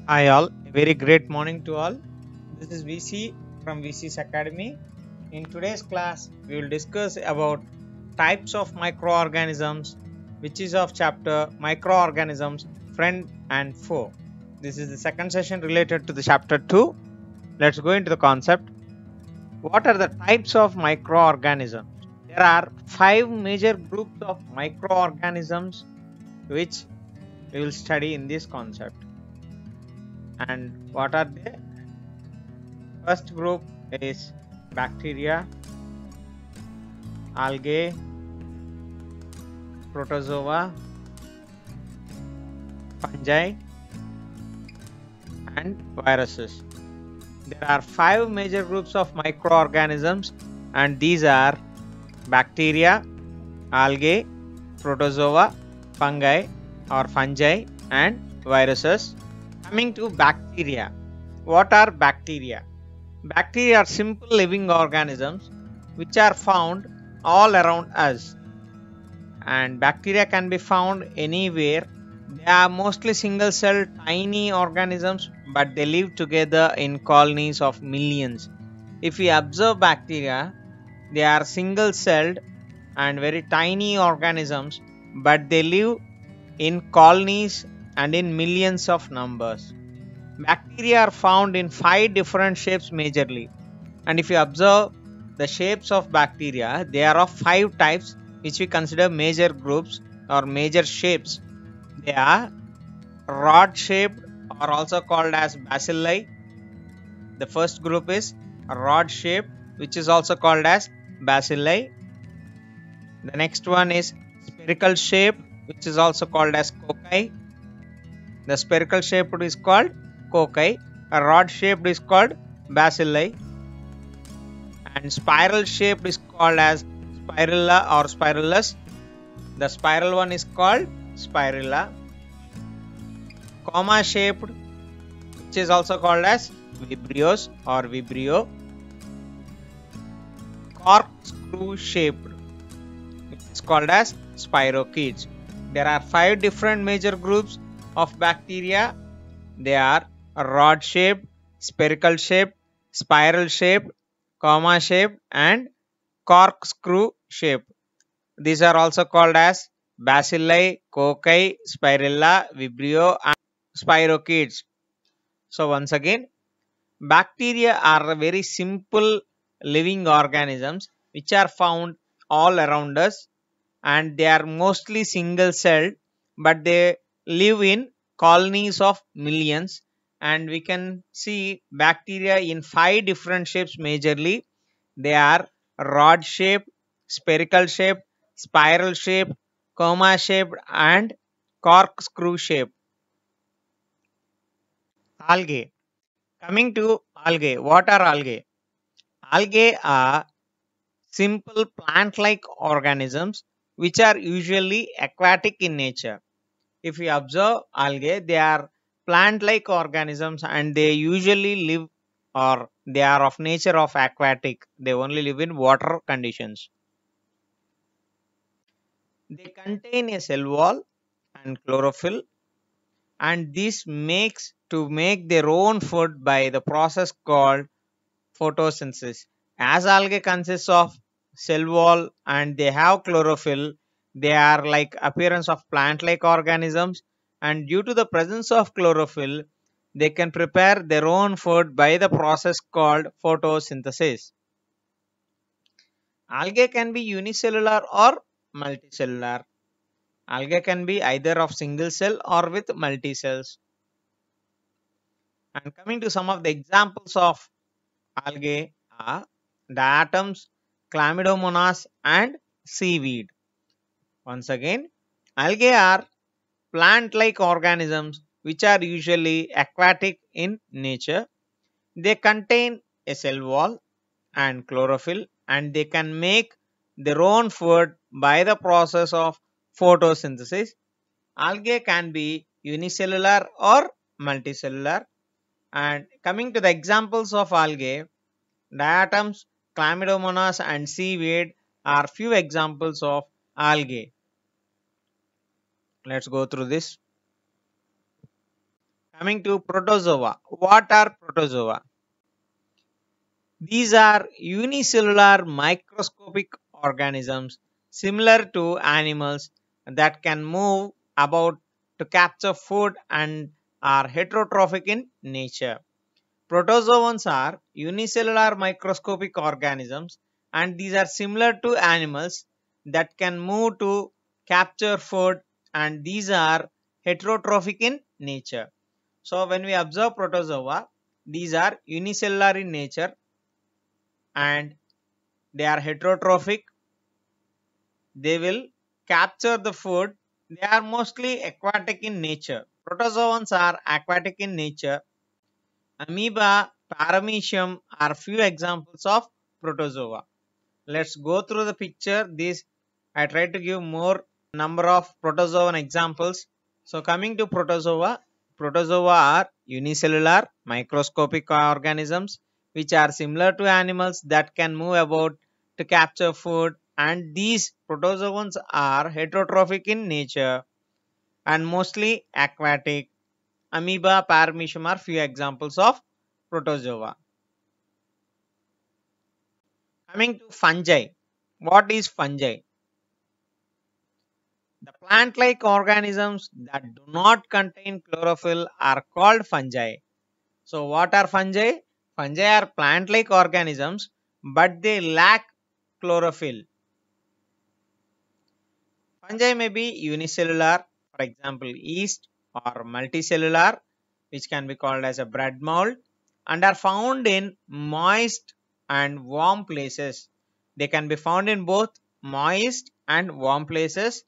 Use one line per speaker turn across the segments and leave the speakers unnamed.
Hi all, a very great morning to all. This is VC from VC's Academy. In today's class, we will discuss about types of microorganisms, which is of chapter microorganisms, friend and foe. This is the second session related to the chapter 2. Let's go into the concept. What are the types of microorganisms? There are 5 major groups of microorganisms which we will study in this concept. And what are they? First group is bacteria, algae, protozoa, fungi, and viruses. There are 5 major groups of microorganisms, and these are bacteria, algae, protozoa, fungi or fungi, and viruses. Coming to bacteria. What are bacteria? Bacteria are simple living organisms which are found all around us, and bacteria can be found anywhere. They are mostly single cell tiny organisms, but they live together in colonies of millions. If we observe bacteria, they are single celled and very tiny organisms, but they live in colonies and in millions of numbers. Bacteria are found in 5 different shapes majorly, and if you observe the shapes of bacteria, they are of 5 types which we consider major groups or major shapes. They are rod shaped or also called as bacilli. The first group is rod shaped, which is also called as bacilli. The next one is spherical shaped, which is also called as cocci. The spherical shaped is called cocci. A rod shaped is called bacilli, and spiral shaped is called as spirilla or spirillus. The spiral one is called spirilla. Comma shaped, which is also called as vibrios or vibrio. Corkscrew shaped, which is called as spirochetes. There are 5 different major groups of bacteria. They are rod shaped, spherical shaped, spiral shaped, comma shaped, and corkscrew shaped. These are also called as bacilli, cocci, spirilla, vibrio, and spirochetes. So once again, bacteria are very simple living organisms which are found all around us, and they are mostly single celled, but they live in colonies of millions. And we can see bacteria in 5 different shapes majorly. They are rod shaped, spherical shaped, spiral shaped, coma shaped, and corkscrew shaped. Algae. Coming to algae, what are algae? Algae are simple plant like organisms which are usually aquatic in nature. If we observe algae, they are plant like organisms and they usually live, or they are of nature of aquatic. They only live in water conditions. They contain a cell wall and chlorophyll, and this makes to make their own food by the process called photosynthesis. As algae consists of cell wall and they have chlorophyll, they are like appearance of plant like organisms, and due to the presence of chlorophyll, they can prepare their own food by the process called photosynthesis. Algae can be unicellular or multicellular. Algae can be either of single cell or with multi cells. And coming to some of the examples of algae are diatoms, chlamydomonas, and seaweed. Once again, algae are plant-like organisms which are usually aquatic in nature. They contain a cell wall and chlorophyll, and they can make their own food by the process of photosynthesis. Algae can be unicellular or multicellular. And coming to the examples of algae, diatoms, chlamydomonas, and seaweed are few examples of algae. Let's go through this. Coming to protozoa. What are protozoa? These are unicellular microscopic organisms similar to animals that can move about to capture food and are heterotrophic in nature. Protozoans are unicellular microscopic organisms and these are similar to animals that can move to capture food and these are heterotrophic in nature. So when we observe protozoa, these are unicellular in nature and they are heterotrophic. They will capture the food. They are mostly aquatic in nature. Protozoans are aquatic in nature. Amoeba, paramecium are few examples of protozoa. Let's go through the picture. This I try to give more number of protozoan examples. So coming to protozoa, protozoa are unicellular microscopic organisms which are similar to animals that can move about to capture food and these protozoans are heterotrophic in nature and mostly aquatic. Amoeba, paramecium are few examples of protozoa. Coming to fungi. What is fungi? The plant-like organisms that do not contain chlorophyll are called fungi. So what are fungi? Fungi are plant-like organisms but they lack chlorophyll. Fungi may be unicellular, for example yeast, or multicellular, which can be called as a bread mold, and are found in moist and warm places. They can be found in both moist and warm places.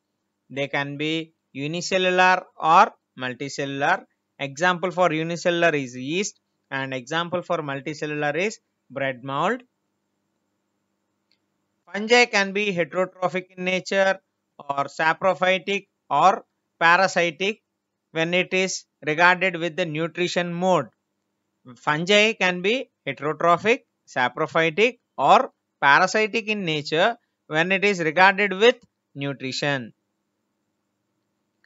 They can be unicellular or multicellular. Example for unicellular is yeast and example for multicellular is bread mold. Fungi can be heterotrophic in nature or saprophytic or parasitic when it is regarded with the nutrition mode. Fungi can be heterotrophic, saprophytic or parasitic in nature when it is regarded with nutrition.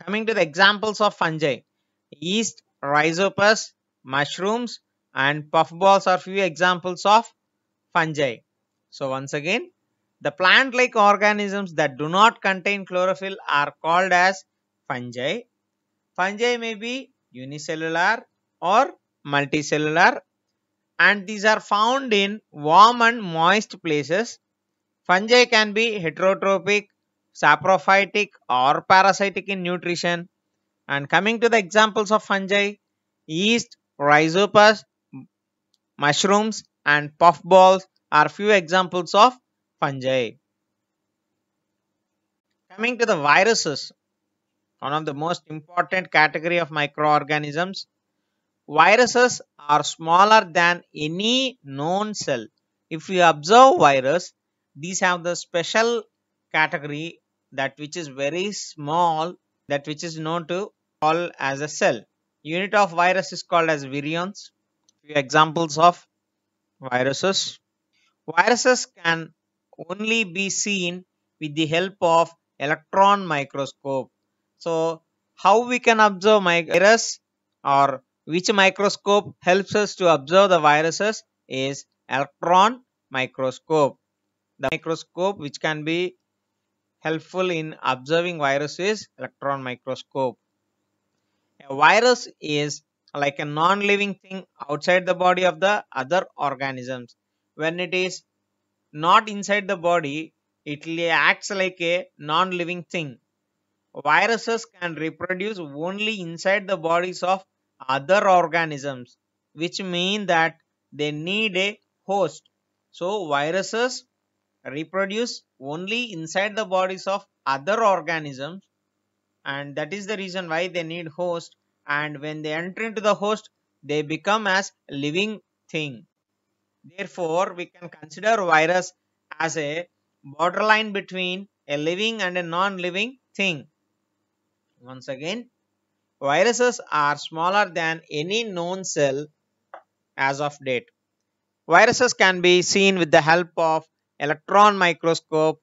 Coming to the examples of fungi, yeast, rhizopus, mushrooms and puffballs are few examples of fungi. So once again, the plant-like organisms that do not contain chlorophyll are called as fungi. Fungi may be unicellular or multicellular and these are found in warm and moist places. Fungi can be heterotrophic, saprophytic or parasitic in nutrition. And coming to the examples of fungi, yeast, rhizopus, mushrooms and puffballs are few examples of fungi. Coming to the viruses, one of the most important category of microorganisms, viruses are smaller than any known cell. If we observe virus, these have the special category that which is very small, that which is known to call as a cell. Unit of virus is called as virions. Few examples of viruses. Viruses can only be seen with the help of electron microscope. So how we can observe virus or which microscope helps us to observe the viruses is electron microscope. The microscope which can be helpful in observing virus is electron microscope. A virus is like a non-living thing outside the body of the other organisms. When it is not inside the body, it acts like a non-living thing. Viruses can reproduce only inside the bodies of other organisms, which mean that they need a host. So viruses reproduce only inside the bodies of other organisms and that is the reason why they need host, and when they enter into the host they become as living thing. Therefore, we can consider virus as a borderline between a living and a non-living thing. Once again, viruses are smaller than any known cell as of date. Viruses can be seen with the help of electron microscope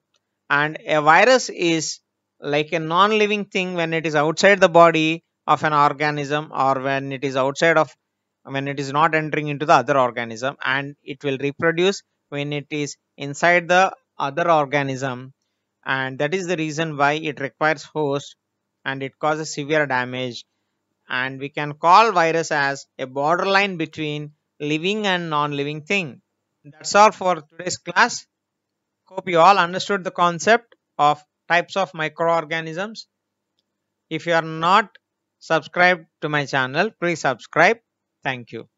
and a virus is like a non-living thing when it is outside the body of an organism, or when it is outside of, when it is not entering into the other organism, and it will reproduce when it is inside the other organism. And that is the reason why it requires host, and it causes severe damage. And we can call virus as a borderline between living and non-living thing. That's all for today's class. Hope you all understood the concept of types of microorganisms. If you are not subscribed to my channel, please subscribe. Thank you.